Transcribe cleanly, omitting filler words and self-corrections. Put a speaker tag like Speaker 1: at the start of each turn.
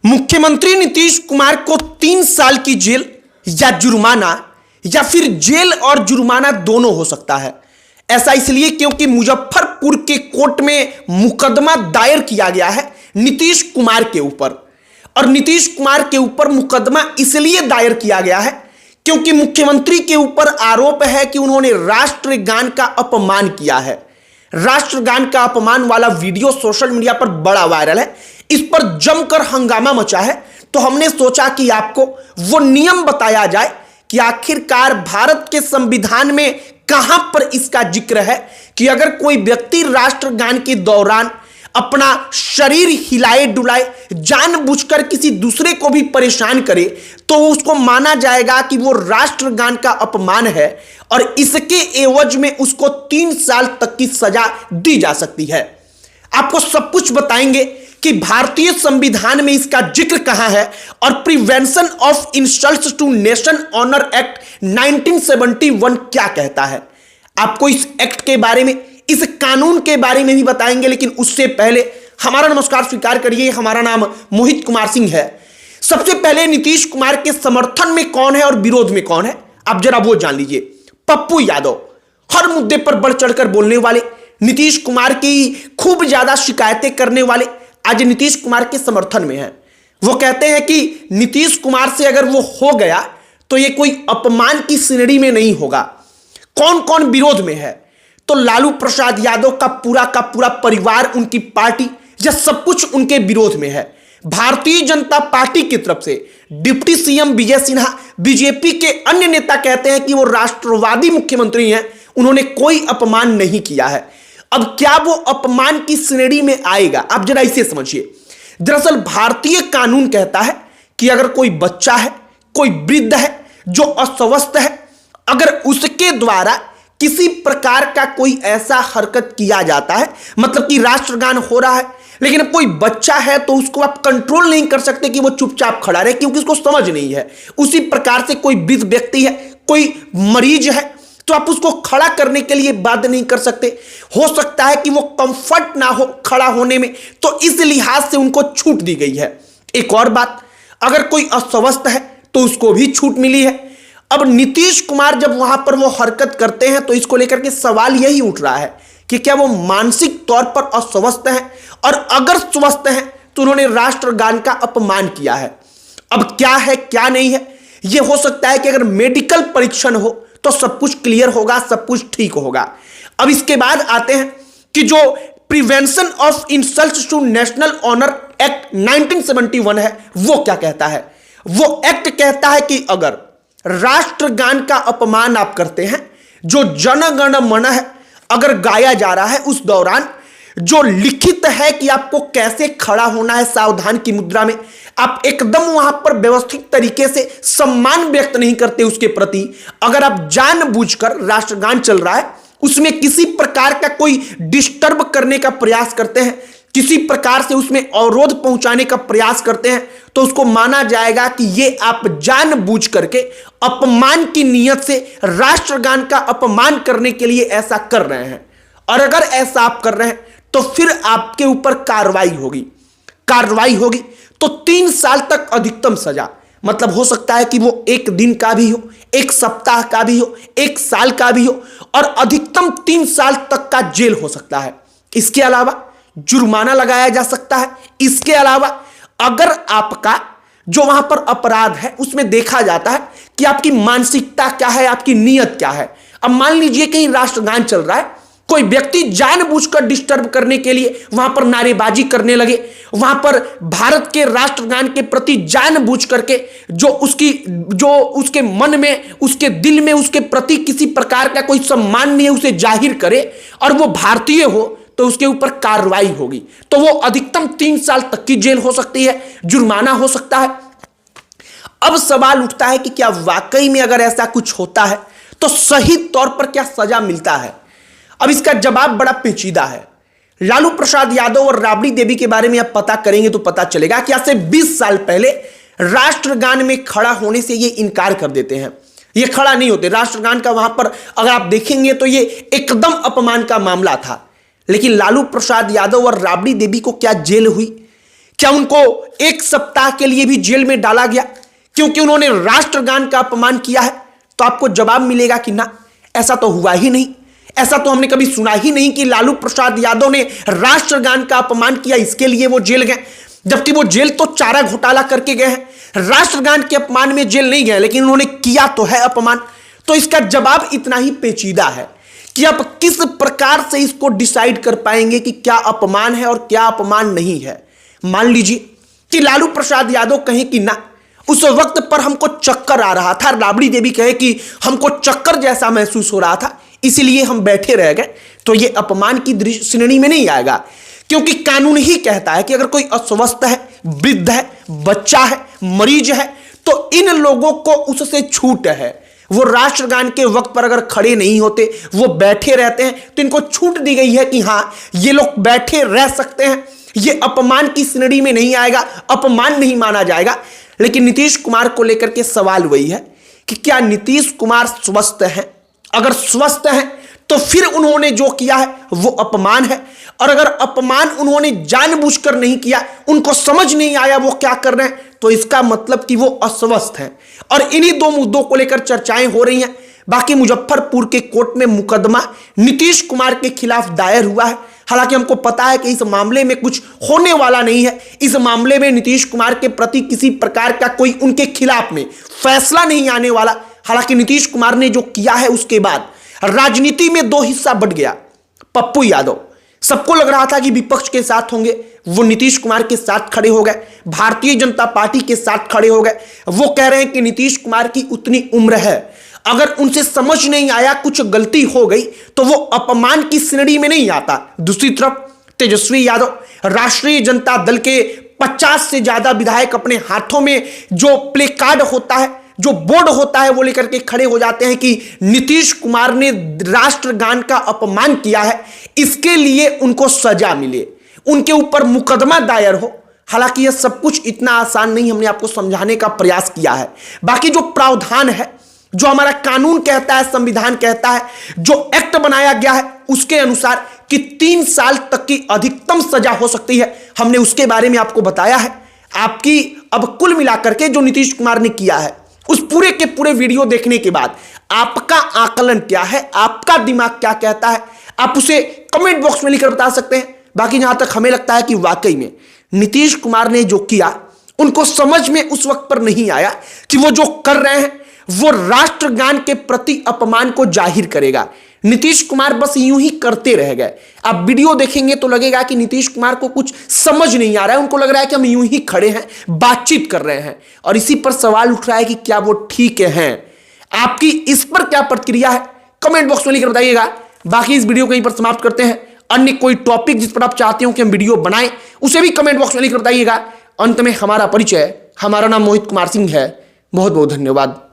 Speaker 1: मुख्यमंत्री नीतीश कुमार को 3 साल की जेल या जुर्माना या फिर जेल और जुर्माना दोनों हो सकता है। ऐसा इसलिए क्योंकि मुजफ्फरपुर के कोर्ट में मुकदमा दायर किया गया है नीतीश कुमार के ऊपर। और नीतीश कुमार के ऊपर मुकदमा इसलिए दायर किया गया है क्योंकि मुख्यमंत्री के ऊपर आरोप है कि उन्होंने राष्ट्रगान का अपमान किया है। राष्ट्रगान का अपमान वाला वीडियो सोशल मीडिया पर बड़ा वायरल है। इस पर जमकर हंगामा मचा है, तो हमने सोचा कि आपको वो नियम बताया जाए कि आखिरकार भारत के संविधान में कहां पर इसका जिक्र है कि अगर कोई व्यक्ति राष्ट्रगान के दौरान अपना शरीर हिलाए डुलाए, जानबूझकर किसी दूसरे को भी परेशान करे, तो उसको माना जाएगा कि वो राष्ट्रगान का अपमान है और इसके एवज में उसको 3 साल तक की सजा दी जा सकती है। आपको सब कुछ बताएंगे कि भारतीय संविधान में इसका जिक्र कहां है और prevention of insults to nation honour act 1971 क्या कहता है। आपको इस एक्ट के बारे में, इस कानून के बारे में भी बताएंगे, लेकिन उससे पहले हमारा नमस्कार स्वीकार करिए। हमारा नाम मोहित कुमार सिंह है। सबसे पहले नीतीश कुमार के समर्थन में कौन है और विरोध में कौन है, आप जरा वो जान लीजिए। पप्पू यादव हर मुद्दे पर बढ़ चढ़कर बोलने वाले, नीतीश कुमार की खूब ज्यादा शिकायतें करने वाले, आज नीतीश कुमार के समर्थन में है। वो कहते हैं कि नीतीश कुमार से अगर वो हो गया तो ये कोई अपमान की श्रेणी में नहीं होगा। कौन कौन विरोध में है, तो लालू प्रसाद यादव का पूरा परिवार, उनकी पार्टी, यह सब कुछ उनके विरोध में है। भारतीय जनता पार्टी की तरफ से deputy CM Vijay Sinha, BJP के अन्य नेता कहते हैं कि वो राष्ट्रवादी मुख्यमंत्री हैं, उन्होंने कोई अपमान नहीं किया है। अब क्या वो अपमान की श्रेणी में आएगा, आप जरा इसे समझिए। दरअसल भारतीय कानून कहता है कि अगर कोई बच्चा है, कोई वृद्ध है जो अस्वस्थ है, अगर उसके द्वारा किसी प्रकार का कोई ऐसा हरकत किया जाता है, मतलब कि राष्ट्रगान हो रहा है, लेकिन अब कोई बच्चा है तो उसको आप कंट्रोल नहीं कर सकते कि वो चुपचाप खड़ा रहे क्योंकि उसको समझ नहीं है। उसी प्रकार से कोई वृद्ध व्यक्ति है, कोई मरीज है, तो आप उसको खड़ा करने के लिए बाध्य नहीं कर सकते। हो सकता है कि वो कंफर्ट ना हो खड़ा होने में, तो इस लिहाज से उनको छूट दी गई है। एक और बात, अगर कोई अस्वस्थ है तो उसको भी छूट मिली है। अब नीतीश कुमार जब वहां पर वो हरकत करते हैं तो इसको लेकर के सवाल यही उठ रहा है कि क्या वो मानसिक तौर पर अस्वस्थ हैं, और अगर स्वस्थ हैं तो उन्होंने राष्ट्रगान का अपमान किया है। अब क्या है क्या नहीं है, यह हो सकता है कि अगर मेडिकल परीक्षण हो तो सब कुछ क्लियर होगा, सब कुछ ठीक होगा। अब इसके बाद आते हैं कि जो prevention of insults to national honour act 1971 है, वो क्या कहता है। वो एक्ट कहता है कि अगर राष्ट्रगान का अपमान आप करते हैं, जो जन गण मन है अगर गाया जा रहा है, उस दौरान जो लिखित है कि आपको कैसे खड़ा होना है सावधान की मुद्रा में, आप एकदम वहां पर व्यवस्थित तरीके से सम्मान व्यक्त नहीं करते उसके प्रति, अगर आप जानबूझकर राष्ट्रगान चल रहा है उसमें किसी प्रकार का कोई डिस्टर्ब करने का प्रयास करते हैं, किसी प्रकार से उसमें अवरोध पहुंचाने का प्रयास करते हैं, तो उसको माना जाएगा कि ये आप जानबूझ करके अपमान की नियत से राष्ट्रगान का अपमान करने के लिए ऐसा कर रहे हैं। और अगर ऐसा आप कर रहे हैं तो फिर आपके ऊपर कार्रवाई होगी तो 3 साल तक अधिकतम सजा, मतलब हो सकता है कि वो 1 दिन का भी हो, 1 सप्ताह का भी हो, 1 साल का भी हो, और अधिकतम 3 साल तक का जेल हो सकता है। इसके अलावा जुर्माना लगाया जा सकता है। इसके अलावा अगर आपका जो वहां पर अपराध है उसमें देखा जाता है कि आपकी मानसिकता क्या है, आपकी नीयत क्या है। अब मान लीजिए कहीं राष्ट्रगान चल रहा है, कोई व्यक्ति जानबूझकर डिस्टर्ब करने के लिए वहां पर नारेबाजी करने लगे, वहां पर भारत के राष्ट्रगान के प्रति जानबूझ करके जो उसके मन में, उसके दिल में उसके प्रति किसी प्रकार का कोई सम्मान नहीं है उसे जाहिर करे, और वो भारतीय हो, तो उसके ऊपर कार्रवाई होगी। तो वो अधिकतम 3 साल तक की जेल हो सकती है, जुर्माना हो सकता है। अब सवाल उठता है कि क्या वाकई में अगर ऐसा कुछ होता है तो सही तौर पर क्या सजा मिलता है। अब इसका जवाब बड़ा पेचीदा है। लालू प्रसाद यादव और राबड़ी देवी के बारे में आप पता करेंगे तो पता चलेगा कि आज से 20 साल पहले राष्ट्रगान में खड़ा होने से ये इनकार कर देते हैं, ये खड़ा नहीं होते। राष्ट्रगान का वहां पर अगर आप देखेंगे तो ये एकदम अपमान का मामला था। लेकिन लालू प्रसाद यादव और राबड़ी देवी को क्या जेल हुई, क्या उनको 1 सप्ताह के लिए भी जेल में डाला गया क्योंकि उन्होंने राष्ट्रगान का अपमान किया है? तो आपको जवाब मिलेगा कि ना, ऐसा तो हुआ ही नहीं। ऐसा तो हमने कभी सुना ही नहीं कि लालू प्रसाद यादव ने राष्ट्रगान का अपमान किया, इसके लिए वो जेल गए। जबकि वो जेल तो चारा घोटाला करके गए हैं, राष्ट्रगान के अपमान में जेल नहीं गए, लेकिन उन्होंने किया तो है अपमान। तो इसका जवाब इतना ही पेचीदा है कि आप किस प्रकार से इसको डिसाइड कर पाएंगे कि क्या अपमान है और क्या अपमान नहीं है। मान लीजिए कि लालू प्रसाद यादव कहें कि ना, उस वक्त पर हमको चक्कर आ रहा था, राबड़ी देवी कहे कि हमको चक्कर जैसा महसूस हो रहा था, इसीलिए हम बैठे रह गए, तो यह अपमान की श्रेणी में नहीं आएगा। क्योंकि कानून ही कहता है कि अगर कोई अस्वस्थ है, वृद्ध है, बच्चा है, मरीज है, तो इन लोगों को उससे छूट है। वो राष्ट्रगान के वक्त पर अगर खड़े नहीं होते, वो बैठे रहते हैं, तो इनको छूट दी गई है कि हां ये लोग बैठे रह सकते हैं, ये अपमान की श्रेणी में नहीं आएगा, अपमान नहीं माना जाएगा। लेकिन नीतीश कुमार को लेकर के सवाल वही है कि क्या नीतीश कुमार स्वस्थ हैं? अगर स्वस्थ हैं तो फिर उन्होंने जो किया है वो अपमान है, और अगर अपमान उन्होंने जानबूझकर नहीं किया, उनको समझ नहीं आया वो क्या कर रहे हैं, तो इसका मतलब कि वो अस्वस्थ हैं। और इन्हीं 2 मुद्दों को लेकर चर्चाएं हो रही हैं। बाकी मुजफ्फरपुर के कोर्ट में मुकदमा नीतीश कुमार के खिलाफ दायर हुआ है। हालांकि हमको पता है कि इस मामले में कुछ होने वाला नहीं है, इस मामले में नीतीश कुमार के प्रति किसी प्रकार का कोई उनके खिलाफ में फैसला नहीं आने वाला। हालांकि नीतीश कुमार ने जो किया है उसके बाद राजनीति में 2 हिस्सा बढ़ गया। पप्पू यादव, सबको लग रहा था कि विपक्ष के साथ होंगे, वो नीतीश कुमार के साथ खड़े हो गए, भारतीय जनता पार्टी के साथ खड़े हो गए। वो कह रहे हैं कि नीतीश कुमार की उतनी उम्र है, अगर उनसे समझ नहीं आया, कुछ गलती हो गई, तो वो अपमान की श्रेणी में नहीं आता। दूसरी तरफ तेजस्वी यादव, राष्ट्रीय जनता दल के 50 से ज्यादा विधायक अपने हाथों में जो प्ले कार्ड होता है, जो बोर्ड होता है, वो लेकर के खड़े हो जाते हैं कि नीतीश कुमार ने राष्ट्रगान का अपमान किया है, इसके लिए उनको सजा मिले, उनके ऊपर मुकदमा दायर हो। हालांकि यह सब कुछ इतना आसान नहीं, हमने आपको समझाने का प्रयास किया है। बाकी जो प्रावधान है, जो हमारा कानून कहता है, संविधान कहता है, जो एक्ट बनाया गया है, उसके अनुसार कि 3 साल तक की अधिकतम सजा हो सकती है, हमने उसके बारे में आपको बताया है। आपकी अब कुल मिलाकर के जो नीतीश कुमार ने किया है, उस पूरे के पूरे वीडियो देखने के बाद आपका आकलन क्या है, आपका दिमाग क्या कहता है, आप उसे कमेंट बॉक्स में लिखकर बता सकते हैं। बाकी जहां तक हमें लगता है कि वाकई में नीतीश कुमार ने जो किया, उनको समझ में उस वक्त पर नहीं आया कि वो जो कर रहे हैं वो राष्ट्रगान के प्रति अपमान को जाहिर करेगा। नीतीश कुमार बस यूं ही करते रह गए। आप वीडियो देखेंगे तो लगेगा कि नीतीश कुमार को कुछ समझ नहीं आ रहा है, उनको लग रहा है कि हम यूं ही खड़े हैं, बातचीत कर रहे हैं, और इसी पर सवाल उठ रहा है कि क्या वो ठीक हैं। आपकी इस पर क्या प्रतिक्रिया है, कमेंट बॉक्स में लिखकर बताइएगा। बाकी इस वीडियो को यहीं पर समाप्त करते हैं। अन्य कोई टॉपिक जिस पर आप चाहते हो कि हम वीडियो बनाएं, उसे भी कमेंट बॉक्स में लिखकर बताइएगा। अंत में हमारा परिचय, हमारा नाम मोहित कुमार सिंह है। बहुत बहुत धन्यवाद।